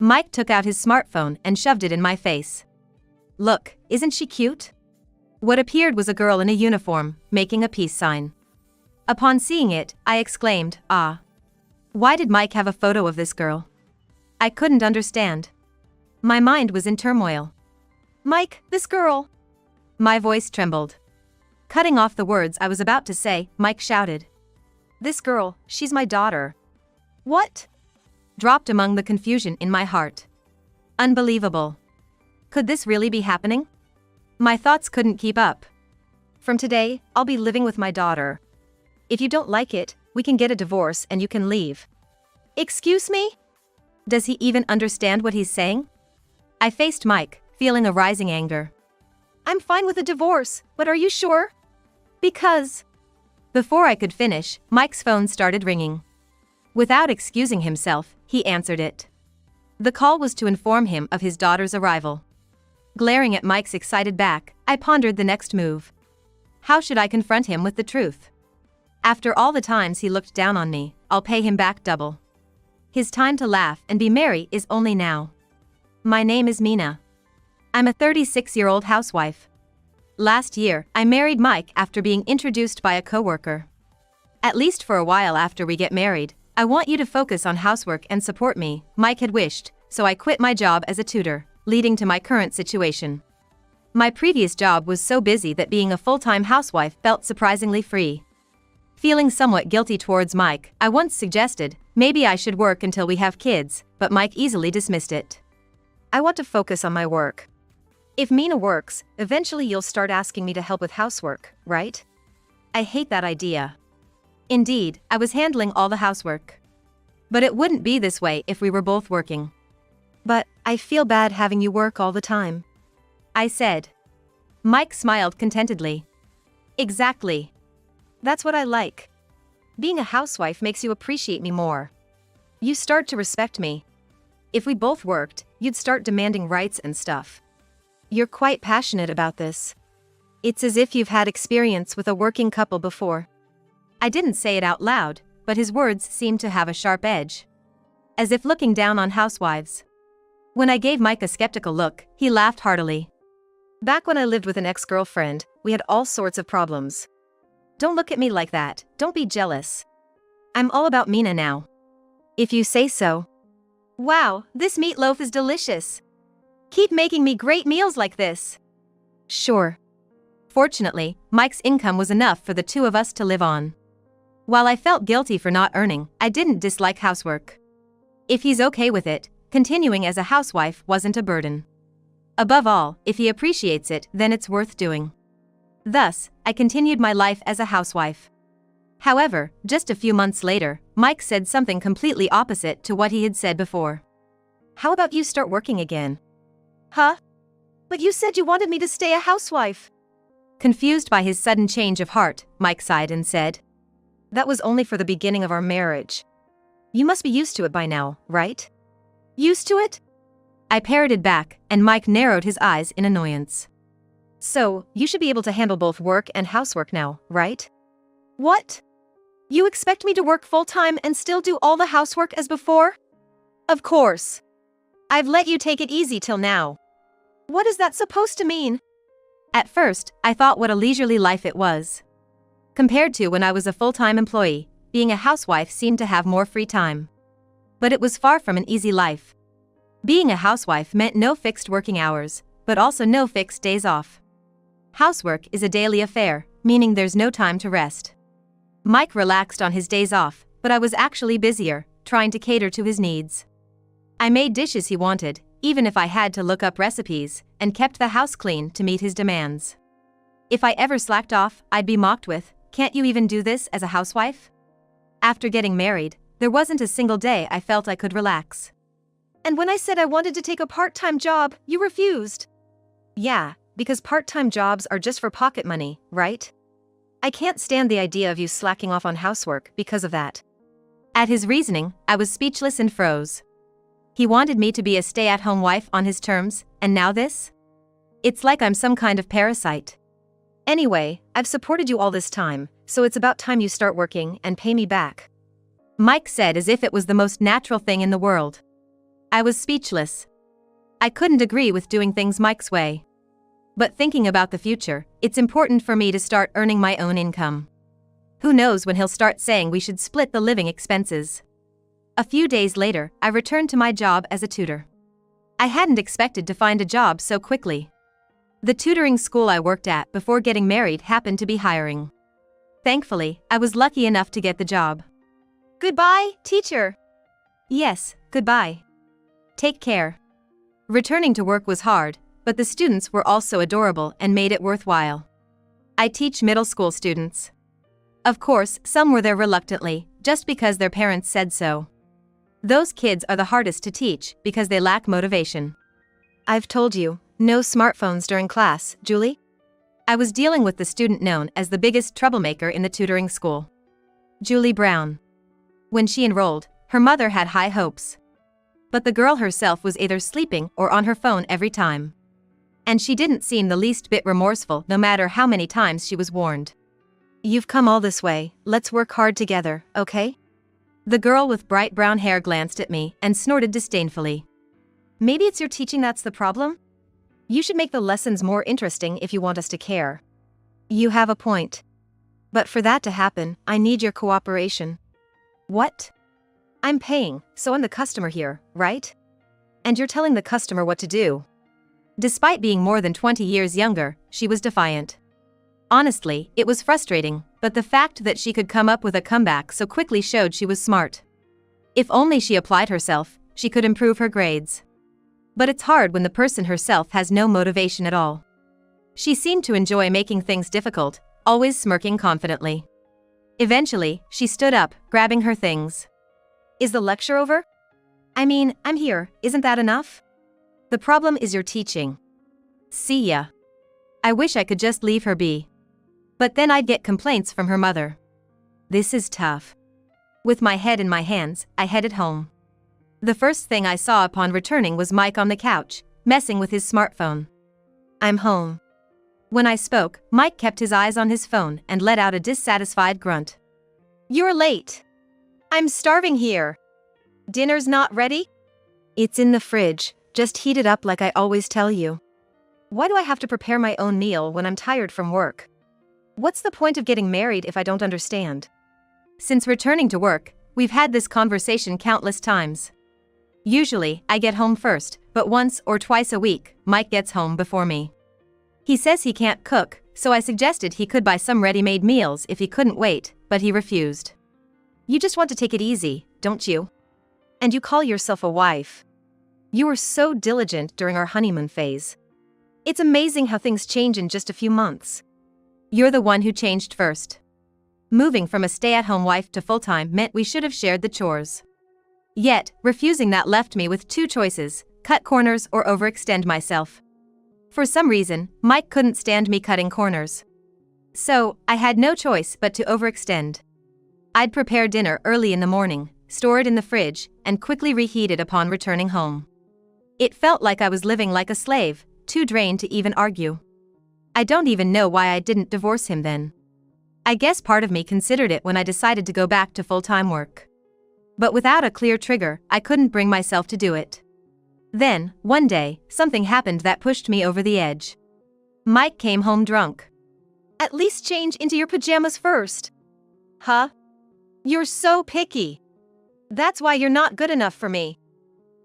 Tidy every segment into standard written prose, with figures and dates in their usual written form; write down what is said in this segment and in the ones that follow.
Mike took out his smartphone and shoved it in my face. Look, isn't she cute? What appeared was a girl in a uniform, making a peace sign. Upon seeing it, I exclaimed, "Ah." Why did Mike have a photo of this girl? I couldn't understand. My mind was in turmoil. "Mike, this girl." My voice trembled. Cutting off the words I was about to say, Mike shouted. "This girl, she's my daughter." "What?" Dropped among the confusion in my heart. Unbelievable. Could this really be happening? My thoughts couldn't keep up. "From today, I'll be living with my daughter. If you don't like it, we can get a divorce and you can leave." "Excuse me?" Does he even understand what he's saying? I faced Mike, feeling a rising anger. "I'm fine with a divorce, but are you sure? Because..." Before I could finish, Mike's phone started ringing. Without excusing himself, he answered it. The call was to inform him of his daughter's arrival. Glaring at Mike's excited back, I pondered the next move. How should I confront him with the truth? After all the times he looked down on me, I'll pay him back double. His time to laugh and be merry is only now. My name is Mina. I'm a 36-year-old housewife. Last year, I married Mike after being introduced by a coworker. "At least for a while after we get married, I want you to focus on housework and support me," Mike had wished, so I quit my job as a tutor, leading to my current situation. My previous job was so busy that being a full-time housewife felt surprisingly free. Feeling somewhat guilty towards Mike, I once suggested, maybe I should work until we have kids, but Mike easily dismissed it. "I want to focus on my work." "If Mina works, eventually you'll start asking me to help with housework, right?" I hate that idea. Indeed, I was handling all the housework. But it wouldn't be this way if we were both working. "But I feel bad having you work all the time," I said. Mike smiled contentedly. "Exactly. That's what I like. Being a housewife makes you appreciate me more. You start to respect me. If we both worked, you'd start demanding rights and stuff. You're quite passionate about this. It's as if you've had experience with a working couple before." I didn't say it out loud, but his words seemed to have a sharp edge. As if looking down on housewives. When I gave Mike a skeptical look, he laughed heartily. "Back when I lived with an ex-girlfriend, we had all sorts of problems. Don't look at me like that, don't be jealous. I'm all about Mina now." "If you say so." "Wow, this meatloaf is delicious. Keep making me great meals like this." "Sure." Fortunately, Mike's income was enough for the two of us to live on. While I felt guilty for not earning, I didn't dislike housework. If he's okay with it, continuing as a housewife wasn't a burden. Above all, if he appreciates it, then it's worth doing. Thus, I continued my life as a housewife. However, just a few months later, Mike said something completely opposite to what he had said before. "How about you start working again?" "Huh? But you said you wanted me to stay a housewife." Confused by his sudden change of heart, Mike sighed and said, "That was only for the beginning of our marriage. You must be used to it by now, right?" "Used to it?" I parroted back, and Mike narrowed his eyes in annoyance. "So, you should be able to handle both work and housework now, right?" "What? You expect me to work full-time and still do all the housework as before?" "Of course. I've let you take it easy till now." "What is that supposed to mean?" At first, I thought what a leisurely life it was. Compared to when I was a full-time employee, being a housewife seemed to have more free time. But it was far from an easy life. Being a housewife meant no fixed working hours, but also no fixed days off. Housework is a daily affair, meaning there's no time to rest. Mike relaxed on his days off, but I was actually busier, trying to cater to his needs. I made dishes he wanted, even if I had to look up recipes, and kept the house clean to meet his demands. If I ever slacked off, I'd be mocked with, "Can't you even do this as a housewife?" After getting married, there wasn't a single day I felt I could relax. "And when I said I wanted to take a part-time job, you refused." "Yeah, because part-time jobs are just for pocket money, right? I can't stand the idea of you slacking off on housework because of that." At his reasoning, I was speechless and froze. He wanted me to be a stay-at-home wife on his terms, and now this? It's like I'm some kind of parasite. "Anyway, I've supported you all this time, so it's about time you start working and pay me back," Mike said as if it was the most natural thing in the world. I was speechless. I couldn't agree with doing things Mike's way. But thinking about the future, it's important for me to start earning my own income. Who knows when he'll start saying we should split the living expenses. A few days later, I returned to my job as a tutor. I hadn't expected to find a job so quickly. The tutoring school I worked at before getting married happened to be hiring. Thankfully, I was lucky enough to get the job. Goodbye, teacher. Yes, goodbye. Take care. Returning to work was hard, but the students were also adorable and made it worthwhile. I teach middle school students. Of course, some were there reluctantly, just because their parents said so. Those kids are the hardest to teach because they lack motivation. I've told you, no smartphones during class, Julie. I was dealing with the student known as the biggest troublemaker in the tutoring school. Julie Brown. When she enrolled, her mother had high hopes. But the girl herself was either sleeping or on her phone every time. And she didn't seem the least bit remorseful no matter how many times she was warned. You've come all this way, let's work hard together, okay? The girl with bright brown hair glanced at me and snorted disdainfully. Maybe it's your teaching that's the problem? You should make the lessons more interesting if you want us to care. You have a point. But for that to happen, I need your cooperation. What? I'm paying, so I'm the customer here, right? And you're telling the customer what to do. Despite being more than 20 years younger, she was defiant. Honestly, it was frustrating, but the fact that she could come up with a comeback so quickly showed she was smart. If only she applied herself, she could improve her grades. But it's hard when the person herself has no motivation at all. She seemed to enjoy making things difficult, always smirking confidently. Eventually, she stood up, grabbing her things. Is the lecture over? I mean, I'm here, isn't that enough? The problem is your teaching. See ya. I wish I could just leave her be. But then I'd get complaints from her mother. This is tough. With my head in my hands, I headed home. The first thing I saw upon returning was Mike on the couch, messing with his smartphone. I'm home. When I spoke, Mike kept his eyes on his phone and let out a dissatisfied grunt. You're late. I'm starving here. Dinner's not ready? It's in the fridge, just heat it up like I always tell you. Why do I have to prepare my own meal when I'm tired from work? What's the point of getting married if I don't understand? Since returning to work, we've had this conversation countless times. Usually, I get home first, but once or twice a week, Mike gets home before me. He says he can't cook, so I suggested he could buy some ready-made meals if he couldn't wait, but he refused. You just want to take it easy, don't you? And you call yourself a wife. You were so diligent during our honeymoon phase. It's amazing how things change in just a few months. You're the one who changed first. Moving from a stay-at-home wife to full-time meant we should have shared the chores. Yet, refusing that left me with two choices: cut corners or overextend myself. For some reason, Mike couldn't stand me cutting corners. So, I had no choice but to overextend. I'd prepare dinner early in the morning, store it in the fridge, and quickly reheat it upon returning home. It felt like I was living like a slave, too drained to even argue. I don't even know why I didn't divorce him then. I guess part of me considered it when I decided to go back to full-time work. But without a clear trigger, I couldn't bring myself to do it. Then, one day, something happened that pushed me over the edge. Mike came home drunk. At least change into your pajamas first. Huh? You're so picky. That's why you're not good enough for me.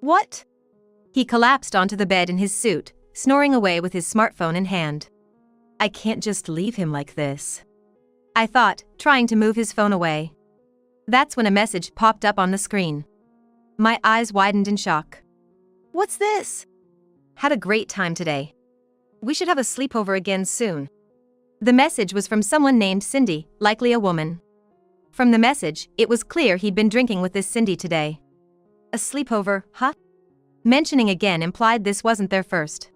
What? He collapsed onto the bed in his suit, snoring away with his smartphone in hand. I can't just leave him like this, I thought, trying to move his phone away. That's when a message popped up on the screen. My eyes widened in shock. What's this? Had a great time today. We should have a sleepover again soon. The message was from someone named Cindy, likely a woman. From the message, it was clear he'd been drinking with this Cindy today. A sleepover, huh? Mentioning again implied this wasn't their first.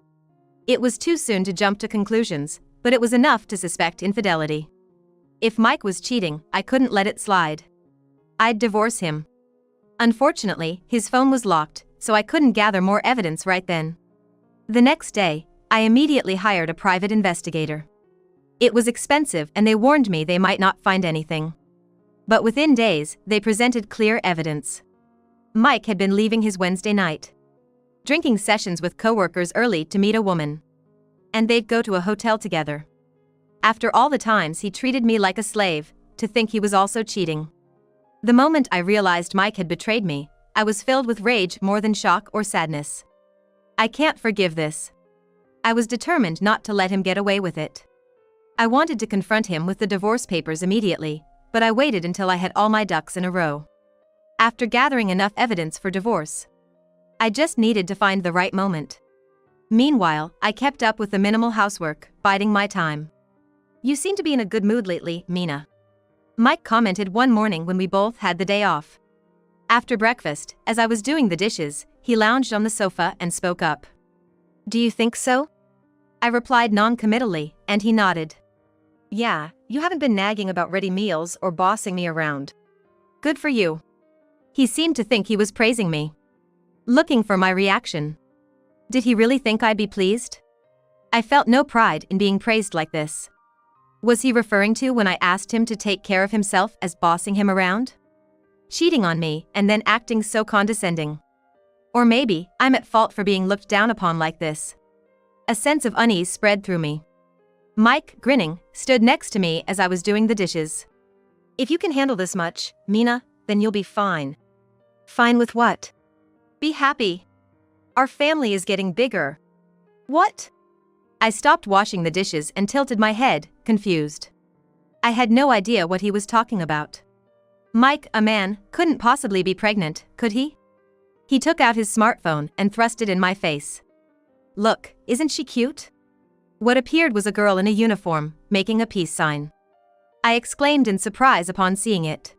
It was too soon to jump to conclusions, but it was enough to suspect infidelity. If Mike was cheating, I couldn't let it slide. I'd divorce him. Unfortunately, his phone was locked, so I couldn't gather more evidence right then. The next day, I immediately hired a private investigator. It was expensive and they warned me they might not find anything. But within days, they presented clear evidence. Mike had been leaving his Wednesday night. drinking sessions with coworkers early to meet a woman. And they'd go to a hotel together. After all the times he treated me like a slave, to think he was also cheating. The moment I realized Mike had betrayed me, I was filled with rage more than shock or sadness. I can't forgive this. I was determined not to let him get away with it. I wanted to confront him with the divorce papers immediately, but I waited until I had all my ducks in a row. After gathering enough evidence for divorce, I just needed to find the right moment. Meanwhile, I kept up with the minimal housework, biding my time. "You seem to be in a good mood lately, Mina," Mike commented one morning when we both had the day off. After breakfast, as I was doing the dishes, he lounged on the sofa and spoke up. "Do you think so?" I replied non-committally, and he nodded. "Yeah, you haven't been nagging about ready meals or bossing me around. Good for you." He seemed to think he was praising me. Looking for my reaction. Did he really think I'd be pleased? I felt no pride in being praised like this. Was he referring to when I asked him to take care of himself as bossing him around? Cheating on me and then acting so condescending? Or maybe I'm at fault for being looked down upon like this. A sense of unease spread through me. Mike, grinning, stood next to me as I was doing the dishes. "If you can handle this much, Mina, then you'll be fine." "Fine with what?" "Be happy. Our family is getting bigger." "What?" I stopped washing the dishes and tilted my head, confused. I had no idea what he was talking about. Mike, a man, couldn't possibly be pregnant, could he? He took out his smartphone and thrust it in my face. "Look, isn't she cute?" What appeared was a girl in a uniform, making a peace sign. I exclaimed in surprise upon seeing it.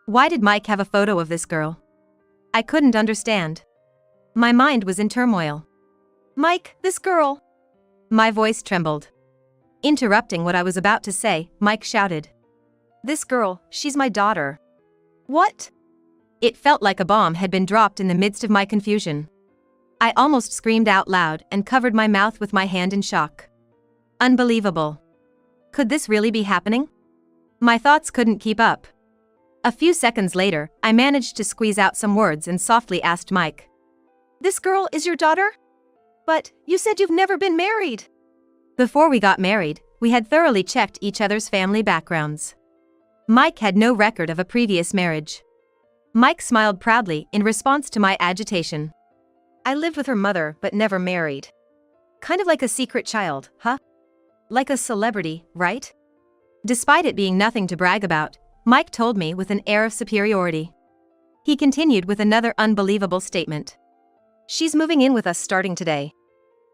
Why did Mike have a photo of this girl? I couldn't understand. My mind was in turmoil. "Mike, this girl." My voice trembled. Interrupting what I was about to say, Mike shouted. "This girl, she's my daughter." "What?" It felt like a bomb had been dropped in the midst of my confusion. I almost screamed out loud and covered my mouth with my hand in shock. Unbelievable. Could this really be happening? My thoughts couldn't keep up. A few seconds later, I managed to squeeze out some words and softly asked Mike. "This girl is your daughter? But you said you've never been married." Before we got married, we had thoroughly checked each other's family backgrounds. Mike had no record of a previous marriage. Mike smiled proudly in response to my agitation. "I lived with her mother but never married. Kind of like a secret child, huh? Like a celebrity, right?" Despite it being nothing to brag about, Mike told me with an air of superiority. He continued with another unbelievable statement. "She's moving in with us starting today.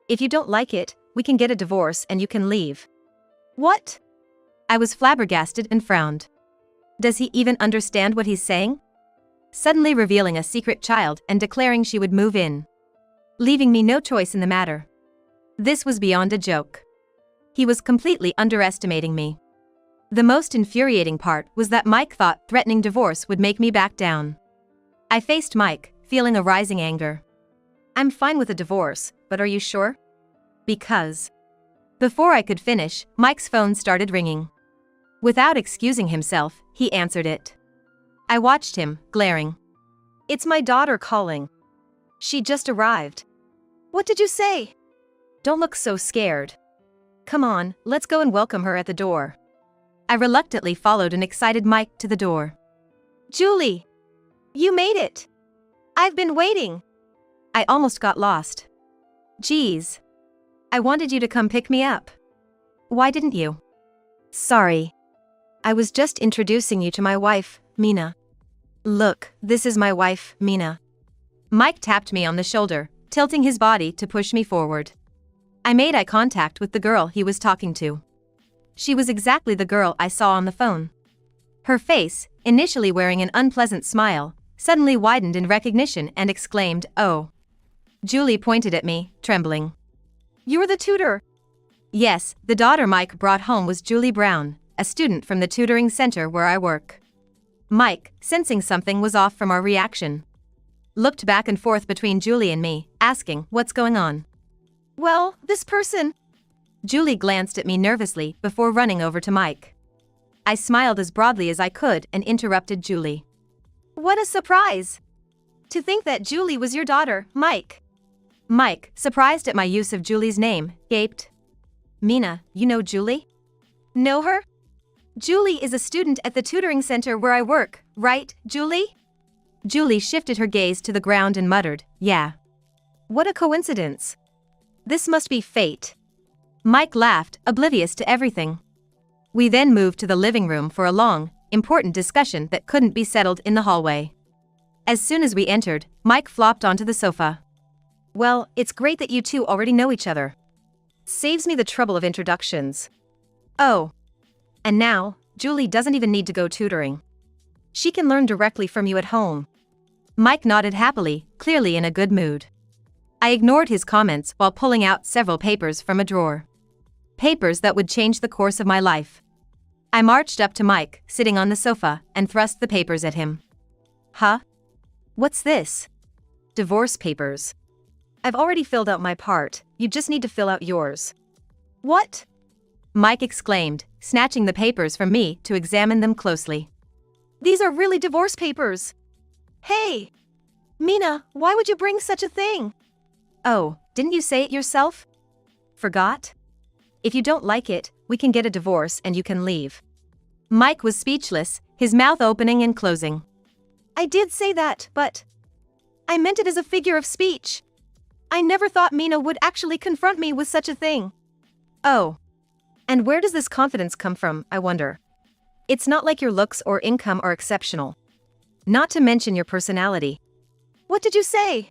If you don't like it, we can get a divorce and you can leave." "What?" I was flabbergasted and frowned. Does he even understand what he's saying? Suddenly revealing a secret child and declaring she would move in, leaving me no choice in the matter. This was beyond a joke. He was completely underestimating me. The most infuriating part was that Mike thought threatening divorce would make me back down. I faced Mike, feeling a rising anger. "I'm fine with a divorce, but are you sure?" "Because..." Before I could finish, Mike's phone started ringing. Without excusing himself, he answered it. I watched him, glaring. "It's my daughter calling. She just arrived." "What did you say?" "Don't look so scared. Come on, let's go and welcome her at the door." I reluctantly followed an excited Mike to the door. "Julie! You made it! I've been waiting." I almost got lost. "Geez. I wanted you to come pick me up. Why didn't you?" "Sorry. I was just introducing you to my wife, Mina." "Look, this is my wife, Mina." Mike tapped me on the shoulder, tilting his body to push me forward. I made eye contact with the girl he was talking to. She was exactly the girl I saw on the phone. Her face, initially wearing an unpleasant smile, suddenly widened in recognition and exclaimed, "Oh." Julie pointed at me, trembling. "You're the tutor." Yes, the daughter Mike brought home was Julie Brown, a student from the tutoring center where I work. Mike, sensing something was off from our reaction, looked back and forth between Julie and me, asking, "What's going on?" "Well, this person..." Julie glanced at me nervously before running over to Mike. I smiled as broadly as I could and interrupted Julie. "What a surprise! To think that Julie was your daughter, Mike." Mike, surprised at my use of Julie's name, gaped. Mina, you know Julie? Know her? Julie is a student at the tutoring center where I work, right, Julie? Julie shifted her gaze to the ground and muttered, yeah. What a coincidence. This must be fate. Mike laughed, oblivious to everything. We then moved to the living room for a long, important discussion that couldn't be settled in the hallway. As soon as we entered, Mike flopped onto the sofa. Well, it's great that you two already know each other. Saves me the trouble of introductions. Oh. And now, Julie doesn't even need to go tutoring. She can learn directly from you at home. Mike nodded happily, clearly in a good mood. I ignored his comments while pulling out several papers from a drawer. Papers that would change the course of my life. I marched up to Mike, sitting on the sofa, and thrust the papers at him. Huh? What's this? Divorce papers. I've already filled out my part, you just need to fill out yours. What? Mike exclaimed, snatching the papers from me to examine them closely. These are really divorce papers. Hey! Mina, why would you bring such a thing? Oh, didn't you say it yourself? Forgot? If you don't like it, we can get a divorce and you can leave. Mike was speechless, his mouth opening and closing. I did say that, but I meant it as a figure of speech. I never thought Mina would actually confront me with such a thing. Oh. And where does this confidence come from, I wonder? It's not like your looks or income are exceptional. Not to mention your personality. What did you say?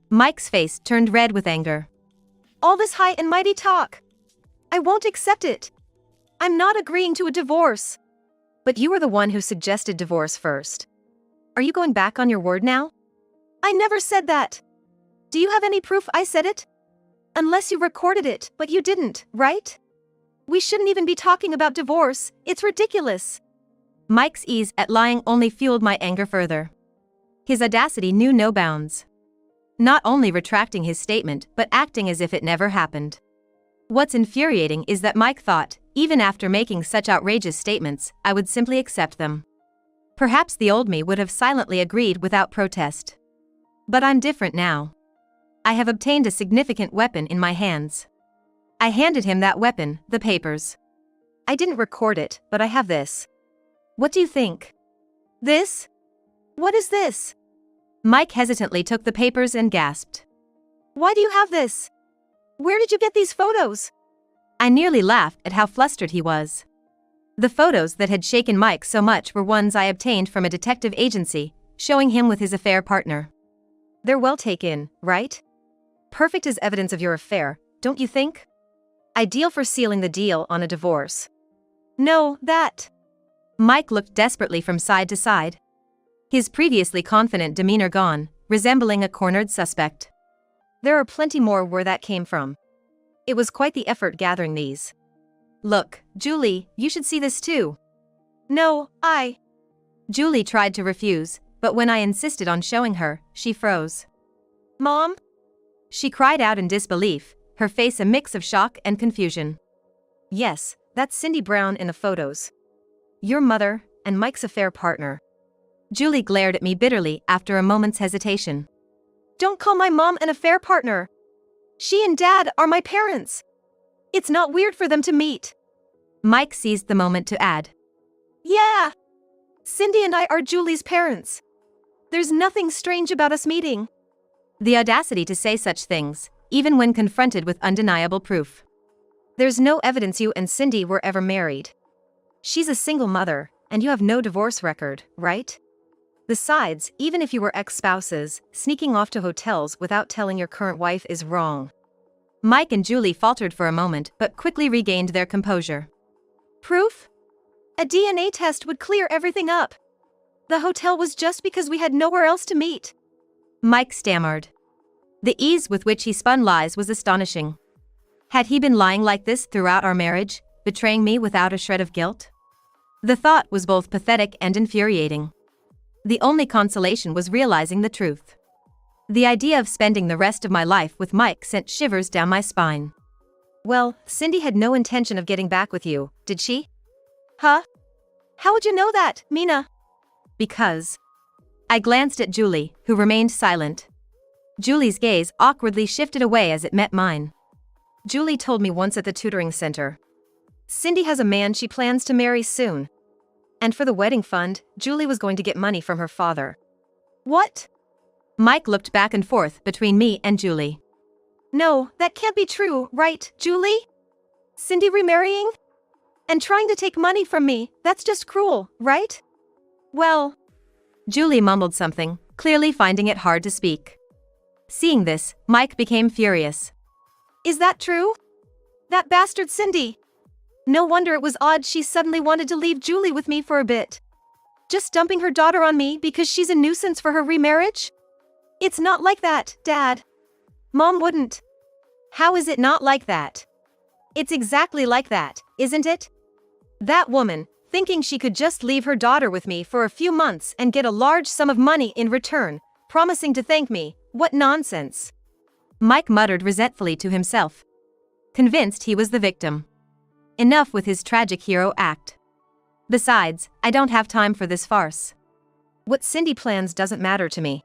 Mike's face turned red with anger. All this high and mighty talk. I won't accept it. I'm not agreeing to a divorce. But you were the one who suggested divorce first. Are you going back on your word now? I never said that. Do you have any proof I said it? Unless you recorded it, but you didn't, right? We shouldn't even be talking about divorce, it's ridiculous. Mike's ease at lying only fueled my anger further. His audacity knew no bounds. Not only retracting his statement, but acting as if it never happened. What's infuriating is that Mike thought, even after making such outrageous statements, I would simply accept them. Perhaps the old me would have silently agreed without protest. But I'm different now. I have obtained a significant weapon in my hands. I handed him that weapon, the papers. I didn't record it, but I have this. What do you think? This? What is this? Mike hesitantly took the papers and gasped. Why do you have this? Where did you get these photos? I nearly laughed at how flustered he was. The photos that had shaken Mike so much were ones I obtained from a detective agency, showing him with his affair partner. They're well taken, right? Perfect as evidence of your affair, don't you think? Ideal for sealing the deal on a divorce. No, that. Mike looked desperately from side to side. His previously confident demeanor gone, resembling a cornered suspect. There are plenty more where that came from. It was quite the effort gathering these. Look, Julie, you should see this too. No, Julie tried to refuse, but when I insisted on showing her, she froze. Mom? She cried out in disbelief, her face a mix of shock and confusion. Yes, that's Cindy Brown in the photos. Your mother, and Mike's affair partner. Julie glared at me bitterly after a moment's hesitation. Don't call my mom an affair partner. She and Dad are my parents. It's not weird for them to meet. Mike seized the moment to add. Yeah. Cindy and I are Julie's parents. There's nothing strange about us meeting. The audacity to say such things, even when confronted with undeniable proof. There's no evidence you and Cindy were ever married. She's a single mother, and you have no divorce record, right? Besides, even if you were ex-spouses, sneaking off to hotels without telling your current wife is wrong. Mike and Julie faltered for a moment but quickly regained their composure. Proof? A DNA test would clear everything up. The hotel was just because we had nowhere else to meet. Mike stammered. The ease with which he spun lies was astonishing. Had he been lying like this throughout our marriage, betraying me without a shred of guilt? The thought was both pathetic and infuriating. The only consolation was realizing the truth. The idea of spending the rest of my life with Mike sent shivers down my spine. Well, Cindy had no intention of getting back with you, did she? Huh? How would you know that, Mina? Because. I glanced at Julie, who remained silent. Julie's gaze awkwardly shifted away as it met mine. Julie told me once at the tutoring center. Cindy has a man she plans to marry soon. And for the wedding fund, Julie was going to get money from her father. What? Mike looked back and forth between me and Julie. No, that can't be true, right, Julie? Cindy remarrying? And trying to take money from me, that's just cruel, right? Well, Julie mumbled something, clearly finding it hard to speak. Seeing this, Mike became furious. Is that true? That bastard Cindy. No wonder it was odd she suddenly wanted to leave Julie with me for a bit. Just dumping her daughter on me because she's a nuisance for her remarriage? It's not like that, Dad. Mom wouldn't. How is it not like that? It's exactly like that, isn't it? That woman, thinking she could just leave her daughter with me for a few months and get a large sum of money in return, promising to thank me, what nonsense. Mike muttered resentfully to himself. Convinced he was the victim. Enough with his tragic hero act. Besides, I don't have time for this farce. What Cindy plans doesn't matter to me.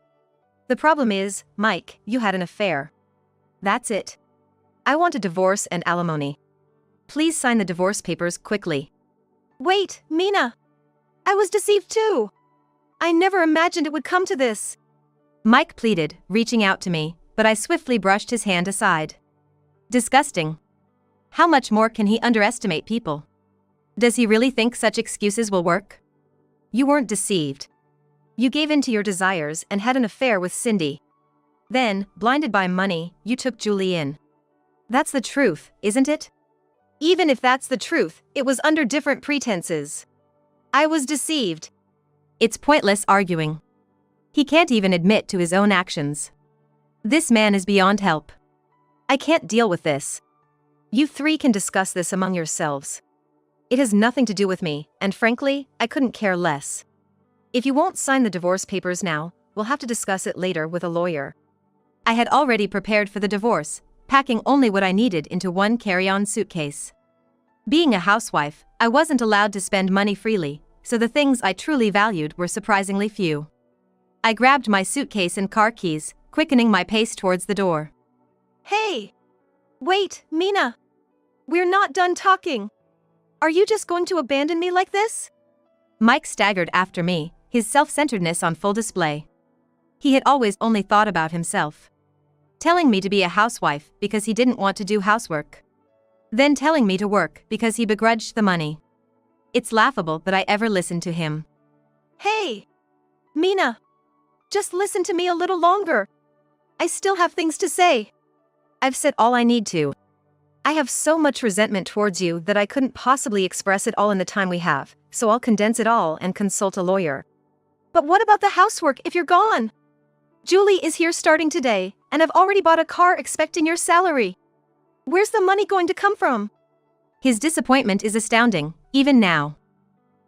The problem is, Mike, you had an affair. That's it. I want a divorce and alimony. Please sign the divorce papers quickly. Wait, Mina. I was deceived too. I never imagined it would come to this. Mike pleaded, reaching out to me, but I swiftly brushed his hand aside. Disgusting. How much more can he underestimate people? Does he really think such excuses will work? You weren't deceived. You gave in to your desires and had an affair with Cindy. Then, blinded by money, you took Julie in. That's the truth, isn't it? Even if that's the truth, it was under different pretenses. I was deceived. It's pointless arguing. He can't even admit to his own actions. This man is beyond help. I can't deal with this. You three can discuss this among yourselves. It has nothing to do with me, and frankly, I couldn't care less. If you won't sign the divorce papers now, we'll have to discuss it later with a lawyer. I had already prepared for the divorce, packing only what I needed into one carry-on suitcase. Being a housewife, I wasn't allowed to spend money freely, so the things I truly valued were surprisingly few. I grabbed my suitcase and car keys, quickening my pace towards the door. Hey! Wait, Mina! We're not done talking. Are you just going to abandon me like this? Mike staggered after me, his self-centeredness on full display. He had always only thought about himself. Telling me to be a housewife because he didn't want to do housework. Then telling me to work because he begrudged the money. It's laughable that I ever listened to him. Hey! Mina! Just listen to me a little longer. I still have things to say. I've said all I need to. I have so much resentment towards you that I couldn't possibly express it all in the time we have, so I'll condense it all and consult a lawyer. But what about the housework if you're gone? Julie is here starting today, and I've already bought a car expecting your salary. Where's the money going to come from? His disappointment is astounding, even now.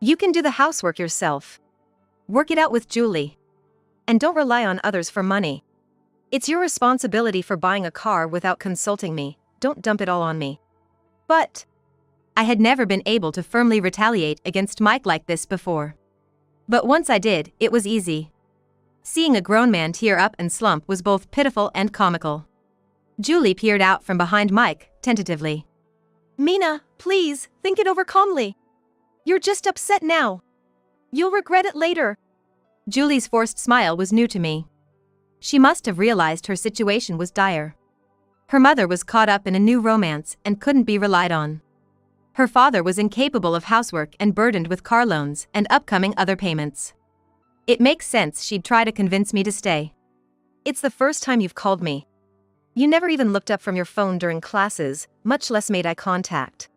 You can do the housework yourself. Work it out with Julie. And don't rely on others for money. It's your responsibility for buying a car without consulting me. Don't dump it all on me. But I had never been able to firmly retaliate against Mike like this before. But once I did, it was easy. Seeing a grown man tear up and slump was both pitiful and comical. Julie peered out from behind Mike, tentatively. Mina, please, think it over calmly. You're just upset now. You'll regret it later. Julie's forced smile was new to me. She must have realized her situation was dire. Her mother was caught up in a new romance and couldn't be relied on. Her father was incapable of housework and burdened with car loans and upcoming other payments. It makes sense she'd try to convince me to stay. It's the first time you've called me. You never even looked up from your phone during classes, much less made eye contact.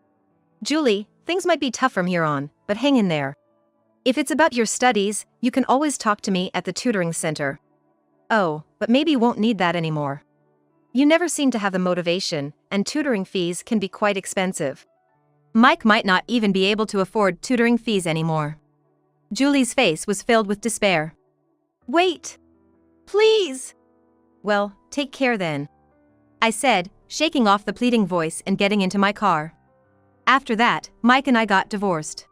Julie, things might be tough from here on, but hang in there. If it's about your studies, you can always talk to me at the tutoring center. Oh, but maybe you won't need that anymore. You never seem to have the motivation, and tutoring fees can be quite expensive. Mike might not even be able to afford tutoring fees anymore. Julie's face was filled with despair. Wait! Please! Well, take care then, I said, shaking off the pleading voice and getting into my car. After that, Mike and I got divorced.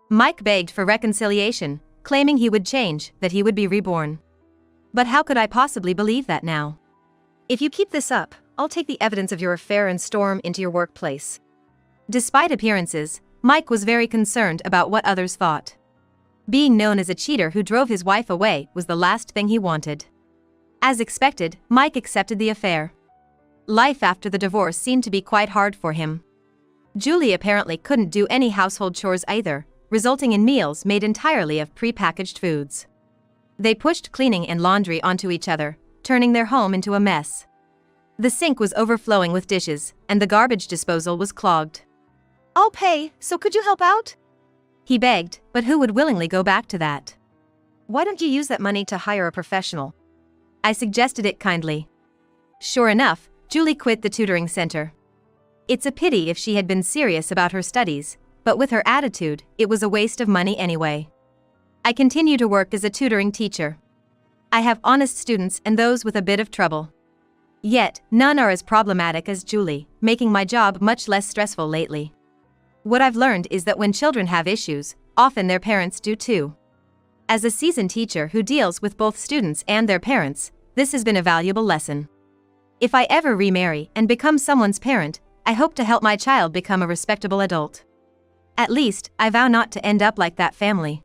Mike begged for reconciliation, claiming he would change, that he would be reborn. But how could I possibly believe that now? If you keep this up, I'll take the evidence of your affair and storm into your workplace. Despite appearances, Mike was very concerned about what others thought. Being known as a cheater who drove his wife away was the last thing he wanted. As expected, Mike accepted the affair. Life after the divorce seemed to be quite hard for him. Julie apparently couldn't do any household chores either, resulting in meals made entirely of pre-packaged foods. They pushed cleaning and laundry onto each other, turning their home into a mess. The sink was overflowing with dishes, and the garbage disposal was clogged. I'll pay, so could you help out? He begged, but who would willingly go back to that? Why don't you use that money to hire a professional? I suggested it kindly. Sure enough, Julie quit the tutoring center. It's a pity if she had been serious about her studies, but with her attitude, it was a waste of money anyway. I continue to work as a tutoring teacher. I have honest students and those with a bit of trouble. Yet, none are as problematic as Julie, making my job much less stressful lately. What I've learned is that when children have issues, often their parents do too. As a seasoned teacher who deals with both students and their parents, this has been a valuable lesson. If I ever remarry and become someone's parent, I hope to help my child become a respectable adult. At least, I vow not to end up like that family.